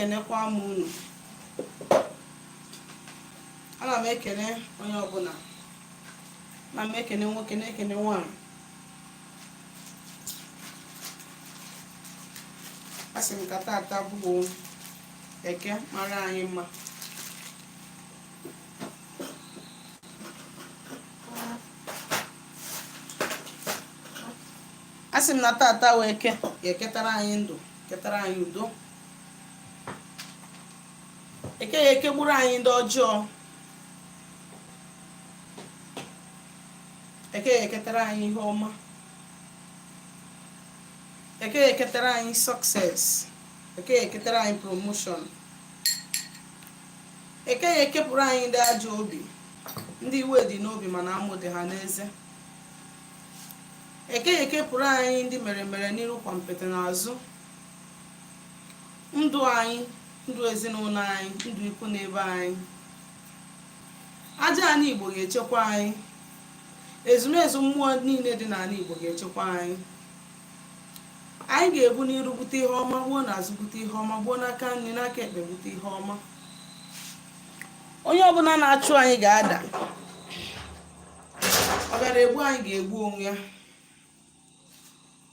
ekenekwa m unu. Ana m ekene onye ọbụla. Na m ekene nwoke na-ekene nwaanyị. Asị m ka tata bụ eke mara anyị mma. Asị m na tata wee ga-eketara anyị ndụ, ketara anyị udo. Eke ya ekegburu anyị ndị ọjọọ. Eke ya eketara anyị ihe ọma. Eke ya eketara anyị success. Eke ya eketara anyị promotion. Eke ya ekepụrụ anyị ndị ajọ obi, ndị iwe dị n'obi mana amụ dị ha n'eze. Eke ya ekepụrụ anyị ndị mere n'iru kwa mpete n'azụ. Ndụ anyị, ndụ ezinụlọ anyị, ndụ ikwu na ebe anyị. Aja anyị Igbo ga-echekwa anyị. Ezumezu mmụọ niile dị n'ala Igbo ga-echekwa anyị. Anyị ga-ebu n'iru bute ihe ọma, gbuo n'azụ bute ihe ọma, gbuo n'aka nri n'aka ekpe bute ihe ọma. Onye ọbụla na-achụ anyị ga-ada. Ọ bịara egbu anyị ga-egbu onwe ya.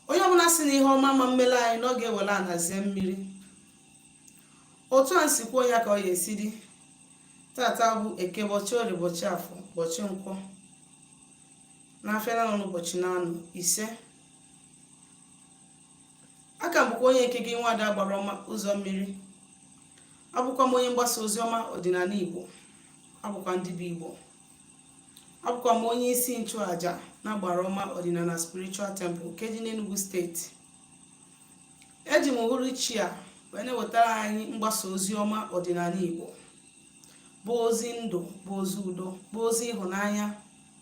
Onye ọbụla sị na ihe ọma ma mmele anyị na ọ ga-ewere anazie mmiri. Otu a nsikwa ya ka ọ ga-esi dị. Tata bụ Eke, ụbọchị Orie, ụbọchị Afọ, ụbọchị Nkwọ. N'afịa na nọ n'ụbọchị na-anọ 5. Aka m bụkwa onye Eke gị, Nwada Agbara Ọma Ụzọ Mmiri. Abụkwa m onye mgbasa ozi ọma ọdịnala Igbo. Abụkwa ndị bụ Igbo. Abụkwa m onye isi nchụaja na Agbara Ọma ọdịnala Spiritual Temple nke dị n'Enugu steeti. Eji m uhuruchi a wee na-ewetara anyị mgbasa ozi ọma ọdịnala Igbo, bụ ozi ndụ, bụ ozi udo, bụ ozi ịhụnanya,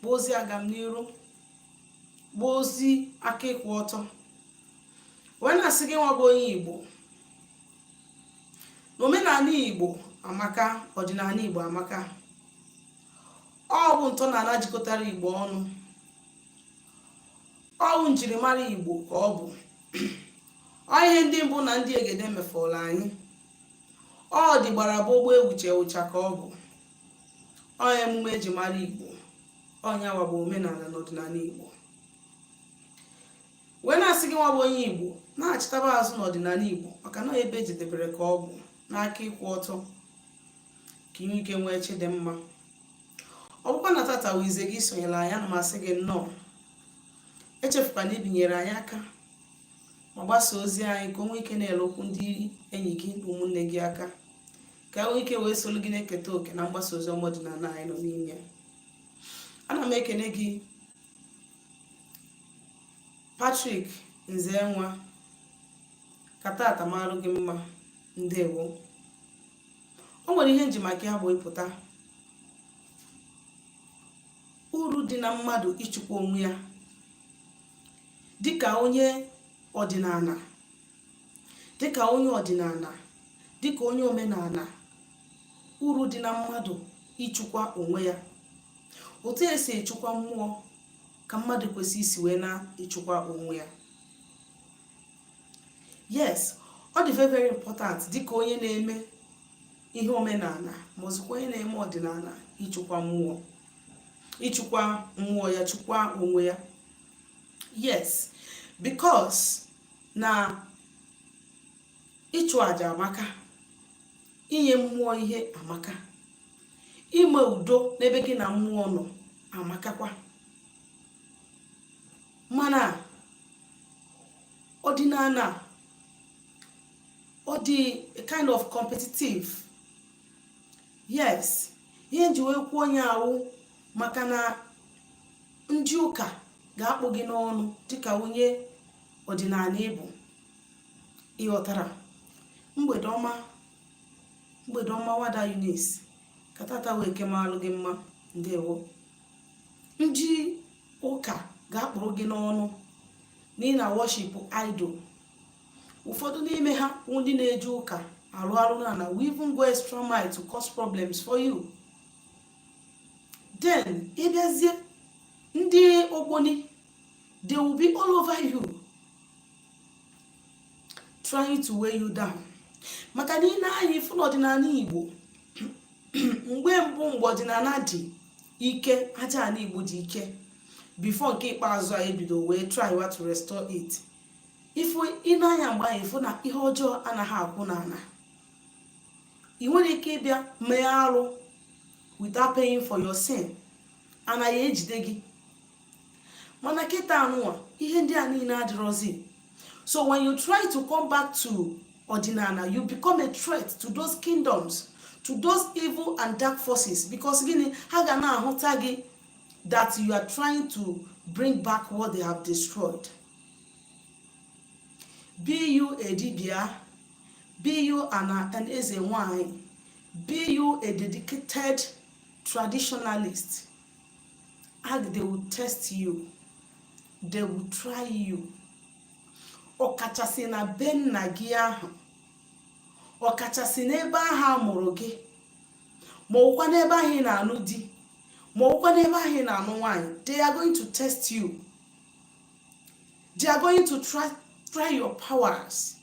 bụ ozi agamniru, bụ ozi aka ịkwụ ọtọ. Wee na-asị gị nwa bụ onye Igbo na omenala Igbo amaka, ọdịnala Igbo amaka. Ọ bụ ntọala jikọtara Igbo ọnụ. Ọ bụ njirimara Igbo ka ọ bụ. Ọ ihe ndị mbụ na ndị egede mefọrọ anyị. Ọ dịgbara bụ ogbe ewuche ewucha ka ọ bụ. Ọ emume eji mara Igbo. Ọnya wa bụ omenala na ọdịnala Igbo. Wee na-asị gị nwa bụ onye Igbo na-achịtaba azụ n'ọdịnala Igbo maka na ebe ejedebere ka ọ bụ n'aka ịkwụ ọtọ ka inwe ike nwee chi dị mma. Ọ bụkwa na tata wize gị sonyere anyị, na masị gị nnọọ. Echefukwa na ibinyere anyị aka ma gbasa ozi anyị ka onwe ike na-elokwu ndị enyi gị na ụmụnne gị aka, ka onwe ike wee solu gị na-eketa oke na mgbasa ozi ọma ọdịnala anyị nọ n'ime. Ana m ekene gị Patrick Nzenwa, ka tata marụ gị mma. Ndewo. O nwere ihe njimaka ya bụ ịpụta uru dị na mmadụ ịchịkwa onwe ya dịka onye ọdịnala, dịka onye ọdịnala, dịka onye omenala. Uru dị na mmadụ ịchịkwa onwe ya, otu esi echukwa mmụọ ka mmadụ kwesị isi wee na-echukwa onwe ya. Yes, ọ dị very very important dịka onye na-eme ihe omenala ma ọzọkwa onye na-eme ọdịnala ịchịkwa mmụọ, ịchịkwa mmụọ ya, chukwa onwe ya. Yes, because na ịchụ aja amaka, inye mmụọ ihe amaka, ime udo n'ebe gị na mmụọ nọ amakakwa. Mana ọdịnala ọ dị a kind of competitive. Yes, ihe nji wee kwuo onye awụ maka na ndị ụka ga-akpụ gị n'ọnụ dịka onye ọdịnala ịbụ. Ịghọtara? Mgbede ọma, mgbede ọma Wada Eunice, ka tata wee kemalụ gị mma. Ndewo. Ndị ụka ga-akpụrụ gị n'ọnụ n'ihi na worship idol. Ụfọdụ n'ime ha ndị na-eje ụka arụ na we even go extra mile to cause problems for you. Then ịbịazie ndị ogboni, they will be all over you trying to weigh you down, maka na ị na-anya ifu n'ọdịnala Igbo mgbe ọdịnala dị ike, aja ala Igbo dị ike, before nke ikpeazụ a ebido wee try to restore it. Ifu ị na-anya mgbe anyị ifu na ihe ọjọọ anaghị akwụ n'ala. Ị nwere ike ịbịa mee arụ without paying for your sin, anaghị ejide gị. Mana kịta anụwa ihe ndị a niile adịrọzi. So when you try to come back to ordinana, you become a threat to those kingdoms, to those evil and dark forces, because gịnị, ha ga na-ahụta gị that you are trying to bring back what they have destroyed. Be you a dibia, be you an eze nwanyị, be you a dedicated traditionalist, they will test you, they will try you. Ọkachasị na be nna gị ahụ, ọkachasị n'ebe ahụ amụrụ gị, ma ọkwa n'ebe ahụ ị na-anụ di, ma ọkwa n'ebe ahụ ị na-anụ nwanyị, they are going to test you. They are going to try your powers.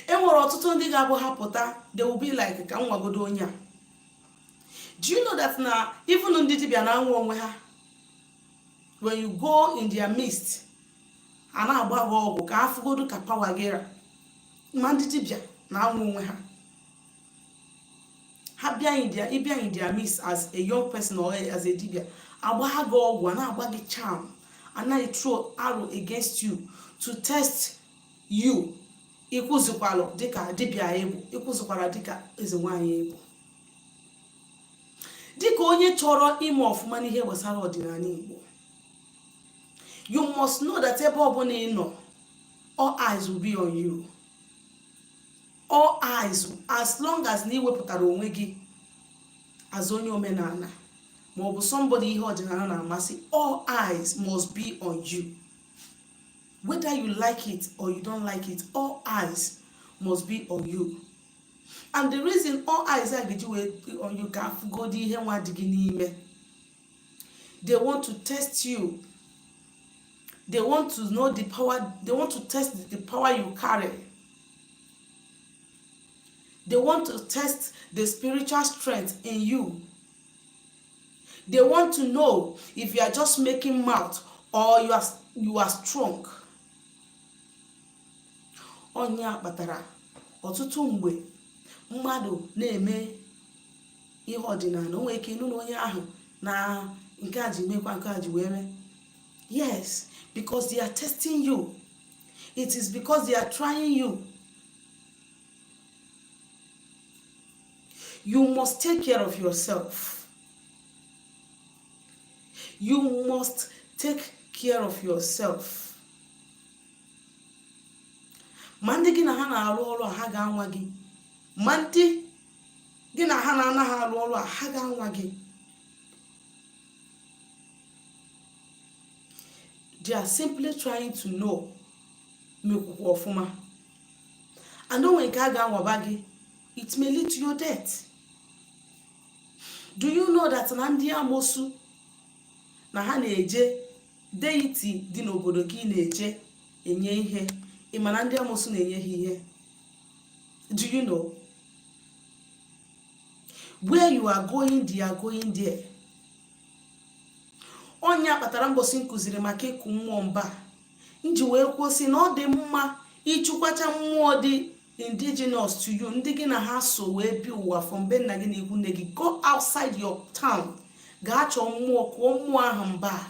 Enwere ọtụtụ ndị ga-abụ ha pụta, they will be like, ka nwagodo onye a. Do you know that na even ndị dibịa na-anwụ onwe ha, when you go in their midst, a na-agba ha ọgwụ ka afụgodu ka power gịra, ma ndị dibịa na-anwụ onwe ha. Ha bịa in their midst as a young person or as a dibịa, agba ha gị ọgwụ, a na-agba gị charm, a na-throw arrow against you to test you. Ịkwụzikwala dịka dibịa ebu, ịkwụzikwara dịka eze nwanyị ebu, dịka onye chọrọ ime ọfụma n'ihe gbasara ọdịnala Igbo. You must know that ebe ọbụla ị nọ, all eyes will be on you. All eyes, as long as na iwepụtara onwe gị as onye omenala ma ọ bụ somebody ihe ọdịnala na-amasị, all eyes must be on you. Whether you like it or you don't like it, all eyes must be on you. And the reason all eyes are on you ka go di ihe nwa dị gị n'ime. They want to test you. They want to know the power, they want to test the power you carry. They want to test the spiritual strength in you. They want to know if you are just making mouth or you are strong. Onya kpatara ọtụtụ mgbe mmadụ na-eme ihe ọdịnala, o nwere ike ịnụ na onye ahụ na nke a ji mekwa nke a ji wee mee. Yes, because they are testing you. It is because they are trying you. You must take care of yourself. You must take care of yourself. Ma ndị gị na ha na-arụ ọrụ a, ha ga-anwa gị. Ma ndị gị na ha na-anaghị arụ ọrụ a, ha ga-anwa gị. They are simply trying to know mekwukwa ọfụma. And when nke a ga-anwaba gị, it may lead to your death. Do you know that na ndị amosu na ha na-eje deity dị n'obodo gị na-eje enye ihe, ịmana ndị amosu na-enye ha ihe? Do you know? Where you are going, they are going there. Onye akpatara mbosi nkụziri maka ịkụ mmụọ mba, nji wee kwụsị na ọ dị mma ịchụkwacha mmụọ dị indigenous to you, ndị gị na ha so wee bi ụwa from be nna gị na ikwu nne gị. Go outside your town, gaa chọọ mmụọ, kụọ mmụọ ahụ mba.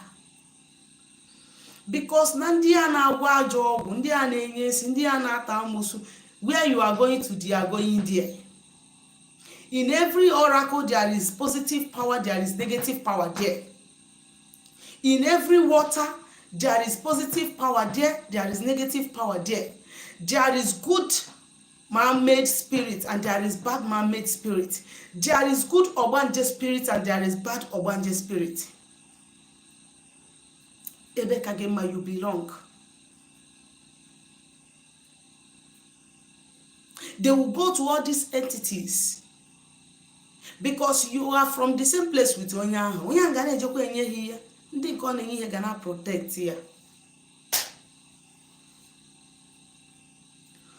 Because na ndị a na-agwa ajọ ọgwụ, ndị a na-enye esi, ndị a na-ata amosu, where you are going to, they are going there. In every oracle there is positive power, there is negative power there. In every water there is positive power there, there is negative power there. There is good man-made spirit and there is bad man-made spirit. There is good Ogbanje spirit and there is bad Ogbanje spirit. Ebe kagema, you belong. They will go to all these entities because you are from the same place with onye ahụ. Onye nga na-ejekwa enye ihe, ndị nke ọ na-enye ihe ga na protect ya.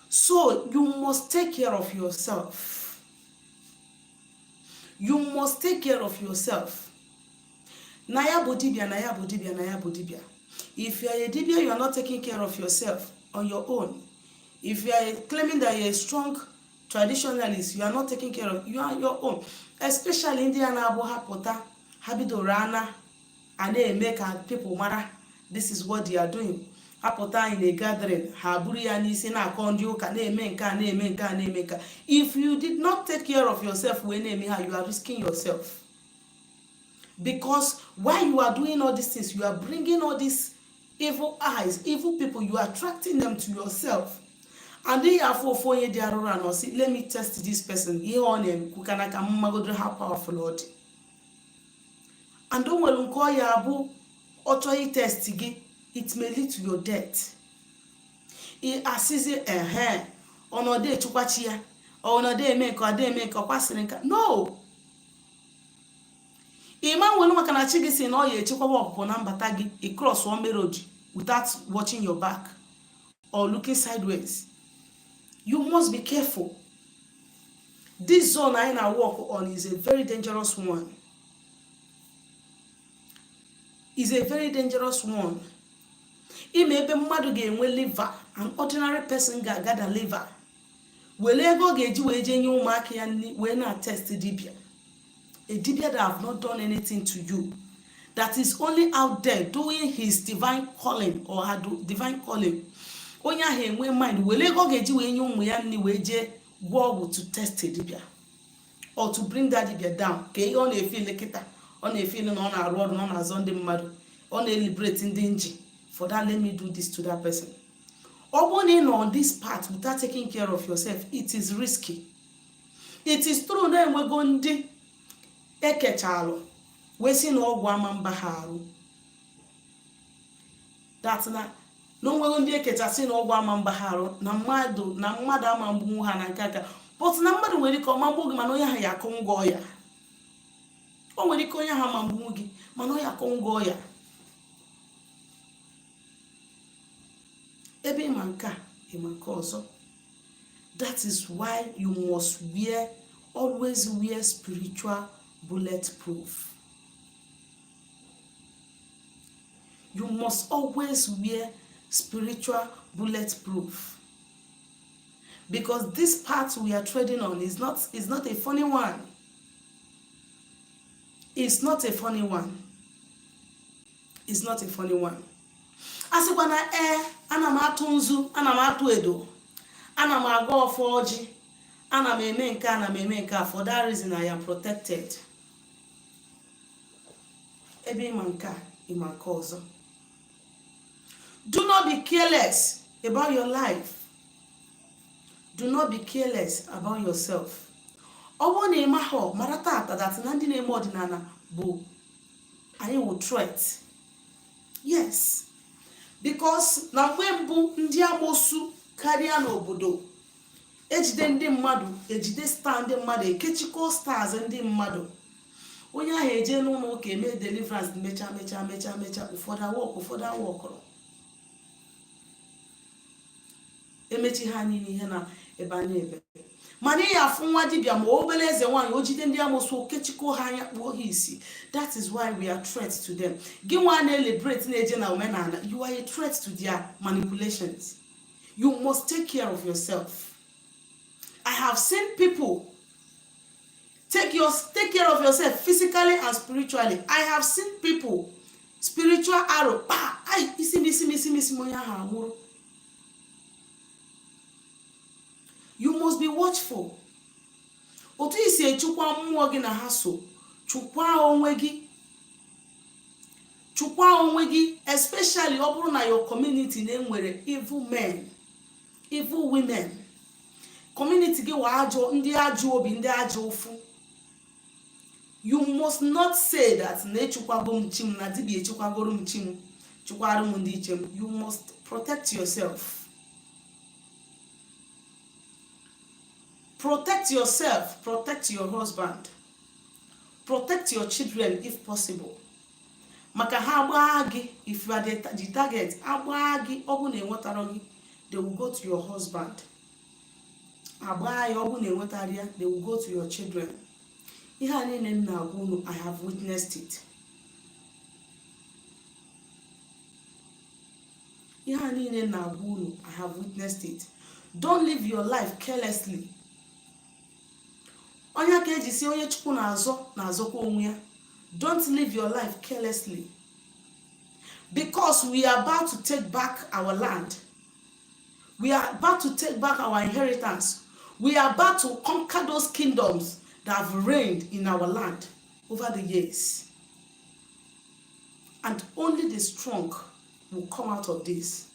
So you must take care of yourself. You must take care of yourself. Naya bodibia, naya bodibia, naya bodibia. If you are a dibia, you are not taking care of yourself on your own. If you are claiming that you are a strong traditionalist, you are not taking care of you on your own. Especially in the Anabo Hapota, Habidorana, and make people matter. This is what they are doing. Hapota in a gathering, Haburiani Sina Kondio, Kanemeka. If you did not take care of yourself when you are risking yourself. Because while you are doing all these things, you are bringing all these evil eyes, evil people, you are attracting them to yourself. And they are for you, they are around. See, let me test this person. Here on him, how powerful Lord. And don't want call ya abu auto test it may lead to your death. It assist on a day to watch ya, or on a day make or passing. No. Iman will make an achigis in all your Ichukwa upon Ambatagi, a cross one road without watching your back or looking sideways. You must be careful. This zone I walk on is a very dangerous one. Is a very dangerous one. It may be mad again with liver, an ordinary person gather liver. Will ever get you a genuine mark and when I test the dibia. A dibia that have not done anything to you, that is only out there doing his divine calling or her divine calling. Onya he we mind will go get you any way go to test a dibia or to bring that dibia down. Okay, on a feel like it, on a feeling on a road, on a Sunday mother, on a liberating danger. For that, let me do this to that person. Opening on this path without taking care of yourself, it is risky. It is true that we're going to ekechalo wesi na ogwu ama mbaharu. That's not no nwere ndị ekechasị na ogwu ama mbaharu na mmadụ ama mgbu ha na nkaka. But na mmadụ nwere ike ọma mgbu gị mana onye ha ya akụ ngọ ya. O nwere ike onye ha ma mgbu gị mana onye akụ ngọ ya. Ebe ịma nka ịma nke ọzọ. That is why you must always wear spiritual bulletproof. You must always wear spiritual bulletproof. Because this path we are treading on is not a funny one. It's not a funny one. It's not a funny one. As when ana m atụ nzu, ana m atụ edo, ana m agba ọfọ ọjị, ana m eme nke, for that reason I am protected. Ebe ịma nke ịma nke ọzọ. Do not be careless about your life. Do not be careless about yourself. Ọ na ịma ha mara tata that na ndị na-eme ọdịnala bụ anyị will threat. Yes. Because na mgbe mbụ ndị amosu karịa n'obodo ejide ndị mmadụ ejide star ndị mmadụ ekechiko stars ndị mmadụ onye ahụ eje n'ụlọ ụka eme deliverance mecha ụfọdụ awọkọrọ emechi ha niile ihe na ebe anya ebe mana ya afụ nwa dibịa ma obere eze nwaanyị o jide ndị amosu okechiko ha anya kpuo ha isi. That is why we are threats to them. Gị nwa na-celebrate na-eje na omenala, you are a threat to their manipulations. You must take care of yourself. I have seen people take care of yourself physically and spiritually. I have seen people spiritual arrow isi monya ha nwụrụ. You must be watchful. Otu isi echukwa mmụọ gị na ha so, chukwa onwe gị, especially ọ bụrụ na your community na-enwere evil men, evil women. Community gị wa ajọ ndị ajọ obi, ndị ajọ ofu. You must not say that na echukwago m chim na dibia echukwagoro m chim, chukwarụ m ndị ichem. You must protect yourself. Protect yourself, protect your husband, protect your children if possible. Maka ha agba gị, if you are the target, agba gị, ọ bụ na enwetara gị, they will go to your husband. agba ya ọ bụ na enwetara ya, they will go to your children. Ihe a niile m na-agwa unu, I have witnessed it. Ihe a niile na-agwa unu, I have witnessed it. Don't live your life carelessly. Onye ka eji si onye Chukwu na-azọkwa onwe ya. Don't live your life carelessly. Because we are about to take back our land. We are about to take back our inheritance. We are about to conquer those kingdoms that have reigned in our land over the years. And only the strong will come out of this.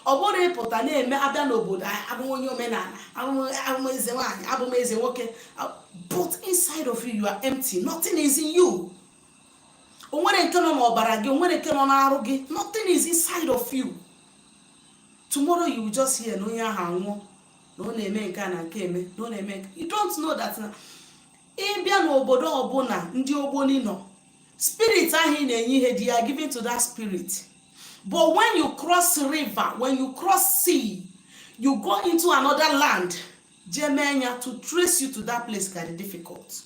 Obore ịpụta na-eme abịa n'obodo abụ onye omenala, abụ eze nwanyị, abụ eze nwoke, but inside of you, you are empty. Nothing is in you. Onwere nke nọ n'ọbara gị, onwere nke nọ n'arụ gị. Nothing is inside of you. Tomorrow you will just hear na onye ahụ anwụọ, na ọ na-eme nke a na nke eme, na ọ na-eme. You don't know that na ịbịa n'obodo ọbụla ndị ogboni nọ, spirit ahụ ị na-enye ihe, they are given to that spirit. But when you cross river, when you cross sea, you go into another land, Jemenya, to trace you to that place can be difficult.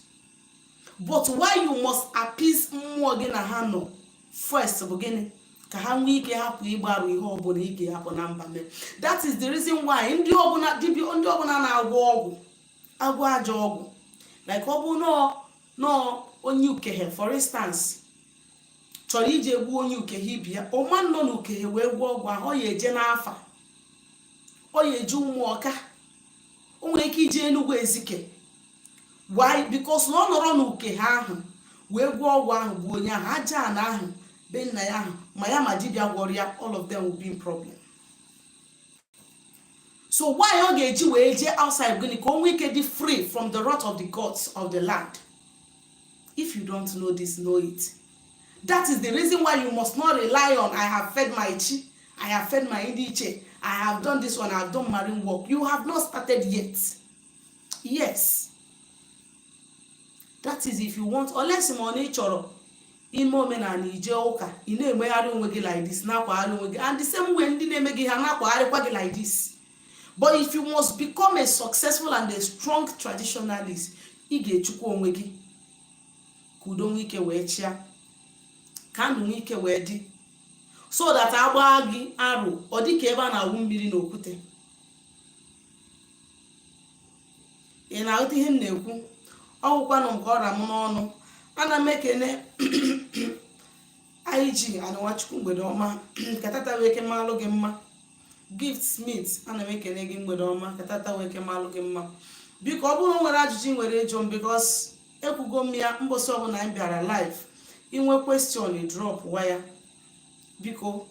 But why you must appease mmụọ gị na ha nọ first beginning, ka ha nwee ike hapụ ịgbarụ ihe ọbụla ike hapụ na mba mee. That is the reason why ndị ọbụla dibịa, ndị ọbụla na-agwọ ọgwụ, agwọ ajọ ọgwụ, like ọ bụ no onye ukeghe, for instance, chọrọ ije egbu onye ukeghe bịa, ọma nọ n'ukeghe wee gwọ ọgwụ ahụ, ọ ya eje n'afa, ọ ya eje ụmụọka, o nwere ike ije Enugu Ezike. Why? Because na ọ nọrọ n'ukeghe ahụ wee gwọ ọgwụ ahụ bụ onye ahụ, aja ana ahụ be nna ya ahụ, ma ya ma dibịa gwọrọ ya, all of them will be in problem. So why ọ ga-eji wee je outside gịnị ka o nwee ike dị free from the wrath of the gods of the land? If you don't know this, know it. That is the reason why you must not rely on, I have fed my chi, I have fed my indiche, I have done this one, I have done marine work. You have not started yet. Yes. That is if you want, unless money chọrọ ime omenala ije ụka, ị na-emegharị onwe gị like this, na-akwagharị onwe gị, and the same way ndị na-eme gị ha na-akwagharịkwa gị like this. But if you must become a successful and a strong traditionalist, ị ga-echukwa onwe gị ka udo nwee ike wee chịa, ka ndụ nwee ike wee dị, so that agba gị arụ ọ dị ka ebe a na-awụ mmiri n'okwute. Ị na-aghọta ihe m na-ekwu? Ọgwụkwanụ nke ọra m n'ọnụ. Ana m ekene IG Anụwachukwu mgbede ọma, ka tata wee ke malụ gị mma. Gift Smith, ana m ekene gị mgbede ọma, ka tata wee ke malụ gị mma. Biko ọ bụrụ nwere ajụjụ ị nwere ịjụ m, because ekwugo m ya mbọsị ọbụla anyị bịara live. Inwe question drop waya, biko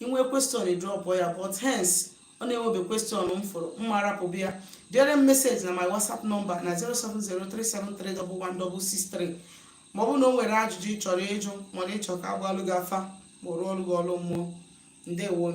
inwe question drop waya, but hence ọ na-enwebe question m fọrọ mma rapụ bịa, dere m message na my WhatsApp number na 07037311663. ma ọ bụ na o nwere ajụjụ ị chọrọ ịjụ, ma ọ na ịchọ ka agbalụ gị afa ma ọ rụọ ọrụ gị ọrụ mmụọ. Ndewo.